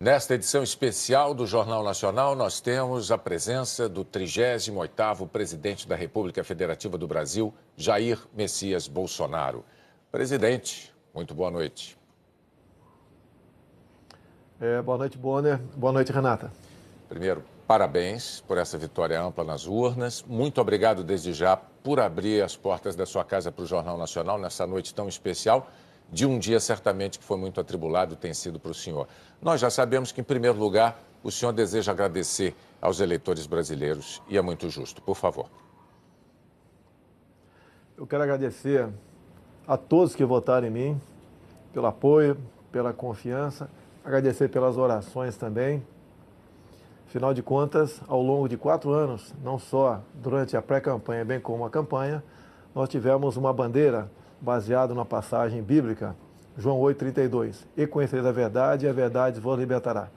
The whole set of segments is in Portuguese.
Nesta edição especial do Jornal Nacional, nós temos a presença do 38º presidente da República Federativa do Brasil, Jair Messias Bolsonaro. Presidente, muito boa noite. Boa noite, Bonner. Boa noite, Renata. Primeiro, parabéns por essa vitória ampla nas urnas. Muito obrigado desde já por abrir as portas da sua casa para o Jornal Nacional nessa noite tão especial, de um dia certamente que foi muito atribulado, tem sido para o senhor. Nós já sabemos que, em primeiro lugar, o senhor deseja agradecer aos eleitores brasileiros e é muito justo. Por favor. Eu quero agradecer a todos que votaram em mim, pelo apoio, pela confiança, agradecer pelas orações também. Afinal de contas, ao longo de 4 anos, não só durante a pré-campanha, bem como a campanha, nós tivemos uma bandeira baseada numa passagem bíblica, João 8,32. E conhecereis a verdade, e a verdade vos libertará.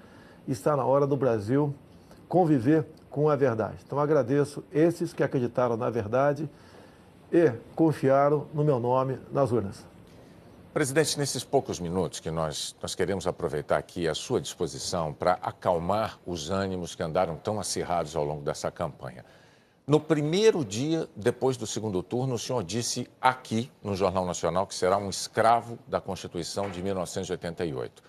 Está na hora do Brasil conviver com a verdade. Então agradeço esses que acreditaram na verdade e confiaram no meu nome nas urnas. Presidente, nesses poucos minutos que nós queremos aproveitar aqui à sua disposição para acalmar os ânimos que andaram tão acirrados ao longo dessa campanha. No primeiro dia, depois do segundo turno, o senhor disse aqui no Jornal Nacional que será um escravo da Constituição de 1988.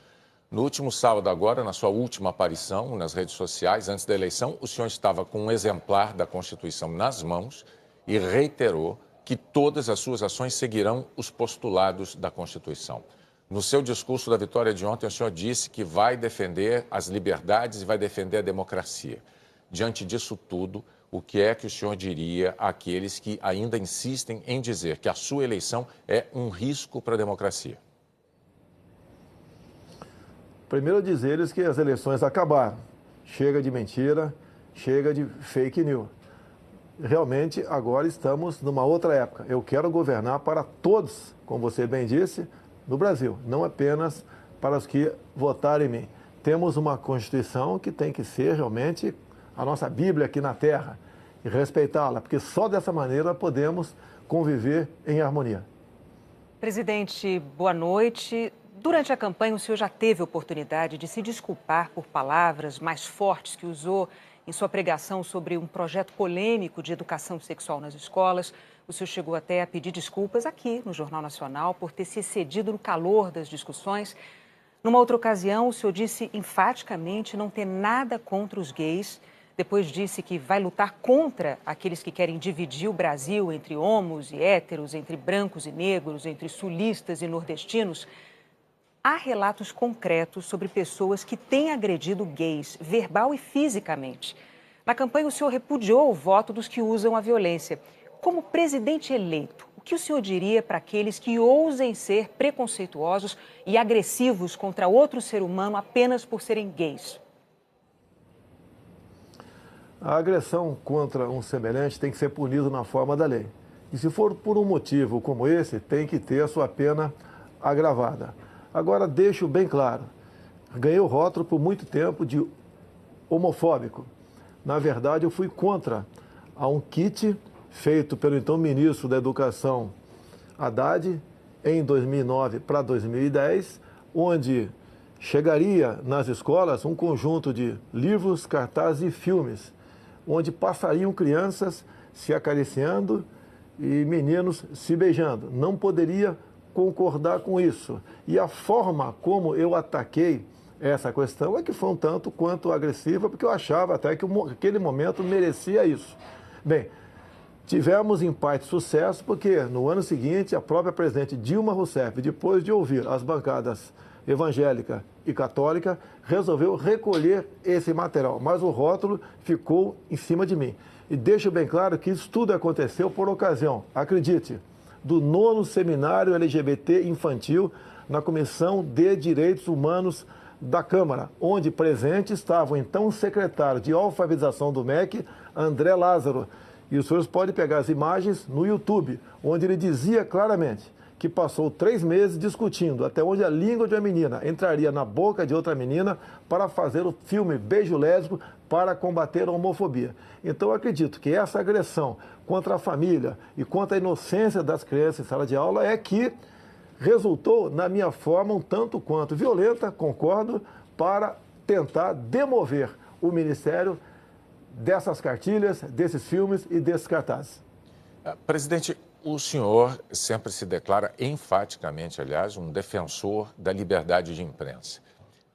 No último sábado agora, na sua última aparição nas redes sociais, antes da eleição, o senhor estava com um exemplar da Constituição nas mãos e reiterou que todas as suas ações seguirão os postulados da Constituição. No seu discurso da vitória de ontem, o senhor disse que vai defender as liberdades e vai defender a democracia. Diante disso tudo, o que é que o senhor diria àqueles que ainda insistem em dizer que a sua eleição é um risco para a democracia? Primeiro, dizer-lhes que as eleições acabaram. Chega de mentira, chega de fake news. Realmente, agora estamos numa outra época. Eu quero governar para todos, como você bem disse, no Brasil, não apenas para os que votaram em mim. Temos uma Constituição que tem que ser realmente a nossa Bíblia aqui na Terra e respeitá-la, porque só dessa maneira podemos conviver em harmonia. Presidente, boa noite. Durante a campanha, o senhor já teve oportunidade de se desculpar por palavras mais fortes que usou em sua pregação sobre um projeto polêmico de educação sexual nas escolas. O senhor chegou até a pedir desculpas aqui no Jornal Nacional por ter se excedido no calor das discussões. Numa outra ocasião, o senhor disse enfaticamente não ter nada contra os gays. Depois disse que vai lutar contra aqueles que querem dividir o Brasil entre homos e héteros, entre brancos e negros, entre sulistas e nordestinos. Há relatos concretos sobre pessoas que têm agredido gays, verbal e fisicamente. Na campanha, o senhor repudiou o voto dos que usam a violência. Como presidente eleito, o que o senhor diria para aqueles que ousem ser preconceituosos e agressivos contra outro ser humano apenas por serem gays? A agressão contra um semelhante tem que ser punida na forma da lei. E se for por um motivo como esse, tem que ter a sua pena agravada. Agora, deixo bem claro, ganhei o rótulo por muito tempo de homofóbico. Na verdade, eu fui contra a um kit feito pelo então ministro da Educação, Haddad, em 2009 para 2010, onde chegaria nas escolas um conjunto de livros, cartazes e filmes, onde passariam crianças se acariciando e meninos se beijando. Não poderia concordar com isso. E a forma como eu ataquei essa questão é que foi um tanto quanto agressiva, porque eu achava até que aquele momento merecia isso. Bem, tivemos em parte sucesso, porque no ano seguinte a própria presidente Dilma Rousseff, depois de ouvir as bancadas evangélica e católica, resolveu recolher esse material, mas o rótulo ficou em cima de mim. E deixo bem claro que isso tudo aconteceu por ocasião, acredite, do 9º Seminário LGBT Infantil na Comissão de Direitos Humanos da Câmara, onde presente estava o então secretário de alfabetização do MEC, André Lázaro. E os senhores podem pegar as imagens no YouTube, onde ele dizia claramente que passou 3 meses discutindo até onde a língua de uma menina entraria na boca de outra menina para fazer o filme Beijo Lésbico para combater a homofobia. Então eu acredito que essa agressão contra a família e contra a inocência das crianças em sala de aula é que resultou na minha forma um tanto quanto violenta, concordo, para tentar demover o Ministério dessas cartilhas, desses filmes e desses cartazes. Presidente, o senhor sempre se declara enfaticamente, aliás, um defensor da liberdade de imprensa.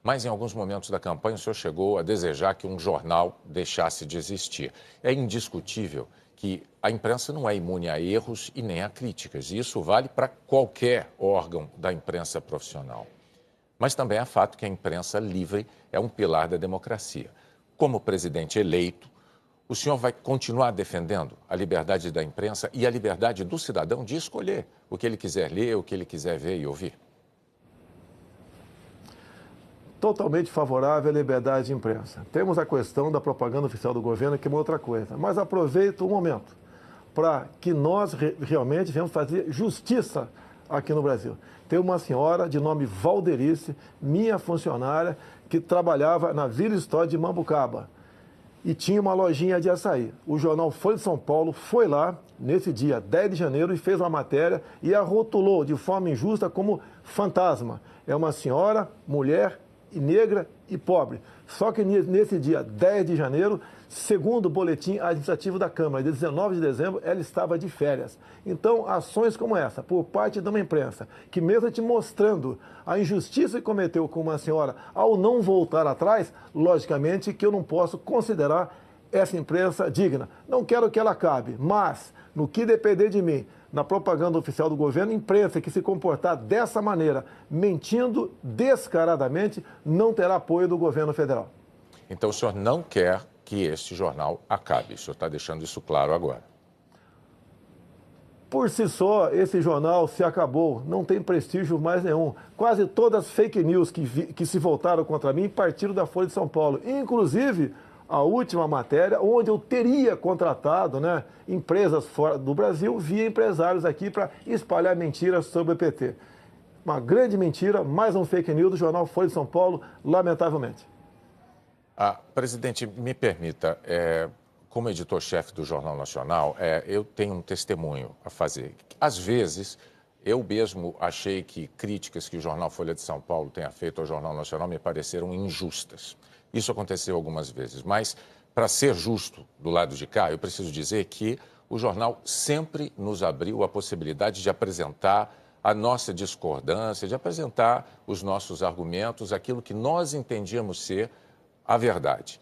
Mas em alguns momentos da campanha o senhor chegou a desejar que um jornal deixasse de existir. É indiscutível que a imprensa não é imune a erros e nem a críticas. E isso vale para qualquer órgão da imprensa profissional. Mas também é fato que a imprensa livre é um pilar da democracia. Como presidente eleito, o senhor vai continuar defendendo a liberdade da imprensa e a liberdade do cidadão de escolher o que ele quiser ler, o que ele quiser ver e ouvir? Totalmente favorável à liberdade de imprensa. Temos a questão da propaganda oficial do governo, que é uma outra coisa. Mas aproveito o momento para que nós realmente venhamos fazer justiça aqui no Brasil. Tem uma senhora de nome Valderice, minha funcionária, que trabalhava na Vila História de Mambucaba e tinha uma lojinha de açaí. O jornal Folha de São Paulo foi lá, nesse dia 10 de janeiro, e fez uma matéria e a rotulou de forma injusta como fantasma. É uma senhora, mulher, negra e pobre. Só que nesse dia 10 de janeiro, segundo o boletim administrativo da Câmara, de 19 de dezembro, ela estava de férias. Então, ações como essa, por parte de uma imprensa, que mesmo te mostrando a injustiça que cometeu com uma senhora ao não voltar atrás, logicamente que eu não posso considerar essa imprensa digna. Não quero que ela acabe, mas, no que depender de mim, na propaganda oficial do governo, imprensa que se comportar dessa maneira, mentindo descaradamente, não terá apoio do governo federal. Então o senhor não quer que este jornal acabe, o senhor está deixando isso claro agora. Por si só, esse jornal se acabou, não tem prestígio mais nenhum. Quase todas as fake news que se voltaram contra mim partiram da Folha de São Paulo, inclusive a última matéria, onde eu teria contratado, né, empresas fora do Brasil via empresários aqui para espalhar mentiras sobre o PT. Uma grande mentira, mais um fake news do jornal Folha de São Paulo, lamentavelmente. Presidente, me permita, como editor-chefe do Jornal Nacional, eu tenho um testemunho a fazer. Às vezes, eu mesmo achei que críticas que o jornal Folha de São Paulo tenha feito ao Jornal Nacional me pareceram injustas. Isso aconteceu algumas vezes, mas, para ser justo do lado de cá, eu preciso dizer que o jornal sempre nos abriu a possibilidade de apresentar a nossa discordância, de apresentar os nossos argumentos, aquilo que nós entendíamos ser a verdade.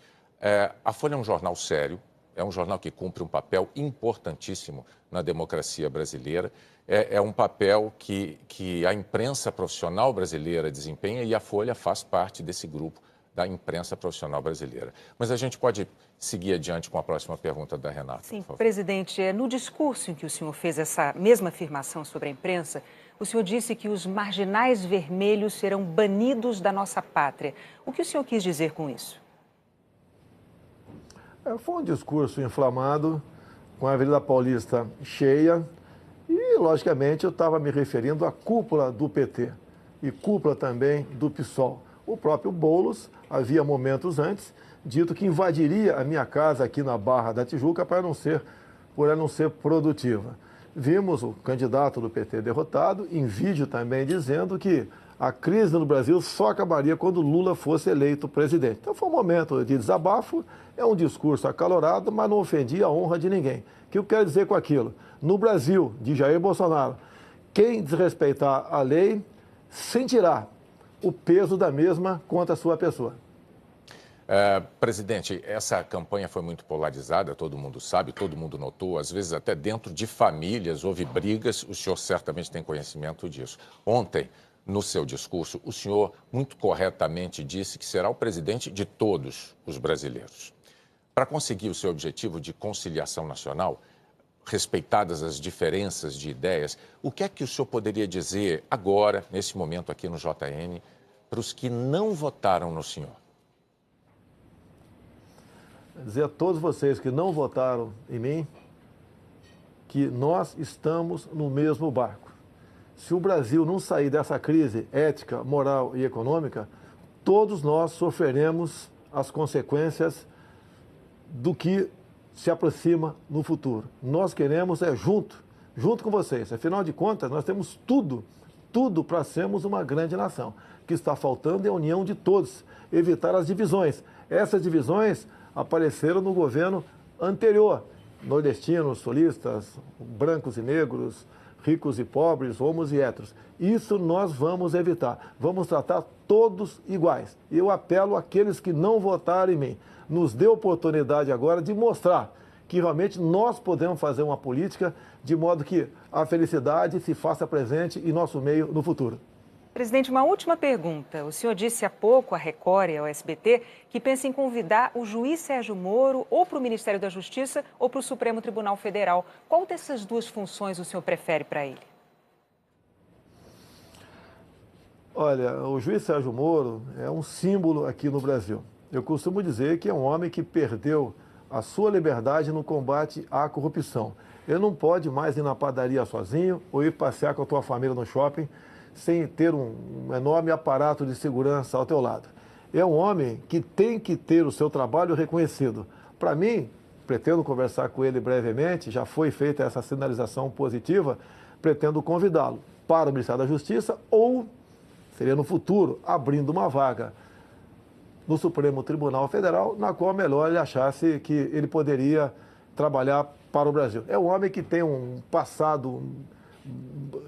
A Folha é um jornal sério, é um jornal que cumpre um papel importantíssimo na democracia brasileira, é um papel que a imprensa profissional brasileira desempenha e a Folha faz parte desse grupo da imprensa profissional brasileira. Mas a gente pode seguir adiante com a próxima pergunta da Renata. Sim, presidente, no discurso em que o senhor fez essa mesma afirmação sobre a imprensa, o senhor disse que os marginais vermelhos serão banidos da nossa pátria. O que o senhor quis dizer com isso? Foi um discurso inflamado, com a Avenida Paulista cheia, e, logicamente, eu estava me referindo à cúpula do PT e cúpula também do PSOL. O próprio Boulos havia momentos antes dito que invadiria a minha casa aqui na Barra da Tijuca por ela não ser produtiva. Vimos o candidato do PT derrotado, em vídeo também dizendo que a crise no Brasil só acabaria quando Lula fosse eleito presidente. Então foi um momento de desabafo, é um discurso acalorado, mas não ofendia a honra de ninguém. O que eu quero dizer com aquilo? No Brasil, de Jair Bolsonaro, quem desrespeitar a lei sentirá o peso da mesma contra a sua pessoa. Presidente, essa campanha foi muito polarizada, todo mundo sabe, todo mundo notou, às vezes até dentro de famílias houve brigas, o senhor certamente tem conhecimento disso. Ontem, no seu discurso, o senhor muito corretamente disse que será o presidente de todos os brasileiros. Para conseguir o seu objetivo de conciliação nacional, respeitadas as diferenças de ideias, o que é que o senhor poderia dizer agora, nesse momento aqui no JN, para os que não votaram no senhor? Dizer a todos vocês que não votaram em mim que nós estamos no mesmo barco. Se o Brasil não sair dessa crise ética, moral e econômica, todos nós sofreremos as consequências do que se aproxima no futuro. Nós queremos junto com vocês. Afinal de contas, nós temos tudo para sermos uma grande nação. que está faltando é a união de todos, evitar as divisões. Essas divisões apareceram no governo anterior, nordestinos, sulistas, brancos e negros, ricos e pobres, homos e héteros. Isso nós vamos evitar. Vamos tratar todos iguais. E eu apelo àqueles que não votaram em mim. Nos dê oportunidade agora de mostrar que realmente nós podemos fazer uma política de modo que a felicidade se faça presente em nosso meio no futuro. Presidente, uma última pergunta. O senhor disse há pouco à Record e ao SBT que pensa em convidar o juiz Sérgio Moro ou para o Ministério da Justiça ou para o Supremo Tribunal Federal. Qual dessas duas funções o senhor prefere para ele? Olha, o juiz Sérgio Moro é um símbolo aqui no Brasil. Eu costumo dizer que é um homem que perdeu a sua liberdade no combate à corrupção. Ele não pode mais ir na padaria sozinho ou ir passear com a tua família no shopping sem ter um enorme aparato de segurança ao teu lado. É um homem que tem que ter o seu trabalho reconhecido. Para mim, pretendo conversar com ele brevemente, já foi feita essa sinalização positiva, pretendo convidá-lo para o Ministério da Justiça ou, seria no futuro, abrindo uma vaga no Supremo Tribunal Federal, na qual melhor ele achasse que ele poderia trabalhar para o Brasil. É um homem que tem um passado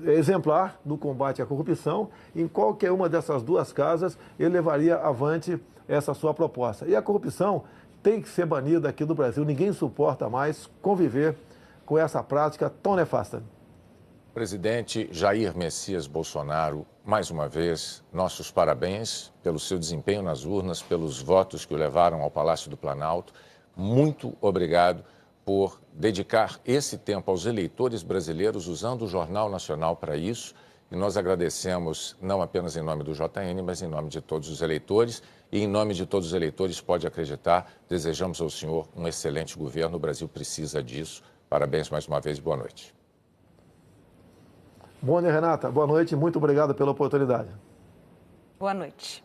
exemplar no combate à corrupção. Em qualquer uma dessas duas casas, ele levaria avante essa sua proposta. E a corrupção tem que ser banida aqui do Brasil. Ninguém suporta mais conviver com essa prática tão nefasta. Presidente Jair Messias Bolsonaro, mais uma vez, nossos parabéns pelo seu desempenho nas urnas, pelos votos que o levaram ao Palácio do Planalto. Muito obrigado por dedicar esse tempo aos eleitores brasileiros, usando o Jornal Nacional para isso. E nós agradecemos, não apenas em nome do JN, mas em nome de todos os eleitores. E em nome de todos os eleitores, pode acreditar, desejamos ao senhor um excelente governo. O Brasil precisa disso. Parabéns mais uma vez e boa noite. Bom dia, Renata. Boa noite. Muito obrigado pela oportunidade. Boa noite.